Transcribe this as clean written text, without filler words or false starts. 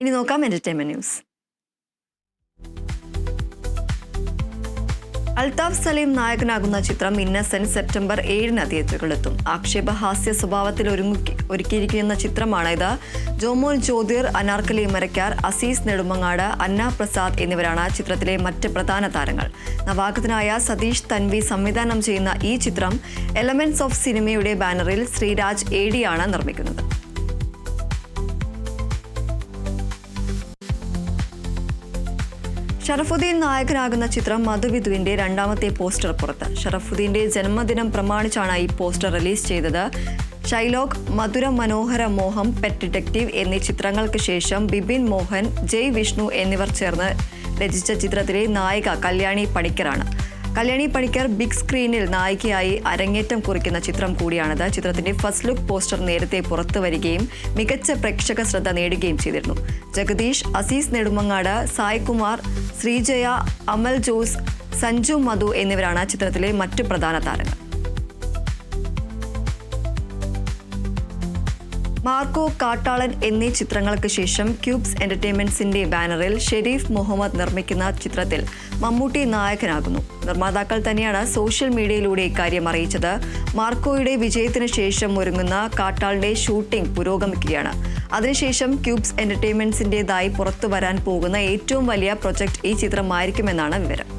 ഇനി നോക്കാം entertainment news. Althaf Saleem നായകനാകുന്ന ചിത്രം ഇന്നസെന്റ് സെപ്റ്റംബർ 7 തിയേറ്ററുകളിലെത്തും. ആക്ഷേപഹാസ്യ സ്വഭാവത്തിൽ ഒരുക്കിയിരിക്കുന്ന ചിത്രമാണ് ഇത്. ജോമോൻ ജ്യോതിർ, അനാർക്കലി മരക്കാർ, അസീസ് നെടുമങ്ങാട്, അന്ന പ്രസാദ് എന്നിവരാണ് ചിത്രത്തിലെ മറ്റ് പ്രധാന താരങ്ങൾ. നവാഗതനായ സതീഷ് തൻവി സംവിധാനം ചെയ്യുന്ന ഈ ചിത്രം എലമെന്റ്സ് ഓഫ് സിനിമയുടെ ബാനറിൽ ശ്രീരാജ് AD ആണ് നിർമ്മിക്കുന്നത്. ഷറഫുദ്ദീൻ നായകനാകുന്ന ചിത്രം മധുവിധുവിന്റെ രണ്ടാമത്തെ പോസ്റ്റർ പുറത്ത്. ഷറഫുദ്ദീന്റെ ജന്മദിനം പ്രമാണിച്ചാണ് ഈ പോസ്റ്റർ റിലീസ് ചെയ്തത്. ഷൈലോക്ക്, മധുര മനോഹര മോഹം, പെറ്റ് ഡിറ്റക്റ്റീവ് എന്നീ ചിത്രങ്ങൾക്ക് ശേഷം ബിപിൻ മോഹൻ, ജയ് വിഷ്ണു എന്നിവർ ചേർന്ന് രചിച്ച ചിത്രത്തിലെ നായിക കല്യാണി പണിക്കറാണ്. കല്യാണി പണിക്കർ ബിഗ് സ്ക്രീനിൽ നായികയായി അരങ്ങേറ്റം കുറിക്കുന്ന ചിത്രം കൂടിയാണിത്. ചിത്രത്തിന്റെ ഫസ്റ്റ് ലുക്ക് പോസ്റ്റർ നേരത്തെ പുറത്തു വരികയും മികച്ച പ്രേക്ഷക ശ്രദ്ധ നേടുകയും ചെയ്തിരുന്നു. ജഗദീഷ്, അസീസ് നെടുമങ്ങാട്, സായ്കുമാർ, ശ്രീജയ, അമൽ ജോസ്, സഞ്ജു മധു എന്നിവരാണ് ചിത്രത്തിലെ മറ്റു പ്രധാന താരങ്ങൾ. മാർക്കോ, കാട്ടാളൻ എന്നീ ചിത്രങ്ങൾക്ക് ശേഷം ക്യൂബ്സ് എന്റർടൈൻമെന്റ്സിന്റെ ബാനറിൽ ഷെരീഫ് മുഹമ്മദ് നിർമ്മിക്കുന്ന ചിത്രത്തിൽ മമ്മൂട്ടി നായകനാകുന്നു. നിർമ്മാതാക്കൾ തന്നെയാണ് സോഷ്യൽ മീഡിയയിലൂടെ ഇക്കാര്യം അറിയിച്ചത്. മാർക്കോയുടെ വിജയത്തിന് ശേഷം ഒരുങ്ങുന്ന കാട്ടാളിന്റെ ഷൂട്ടിംഗ് പുരോഗമിക്കുകയാണ്. അതിനുശേഷം ക്യൂബ്സ് എന്റർടൈൻമെന്റ്സിന്റേതായി പുറത്തു വരാൻ പോകുന്ന ഏറ്റവും വലിയ പ്രൊജക്ട് ഈ ചിത്രമായിരിക്കുമെന്നാണ് വിവരം.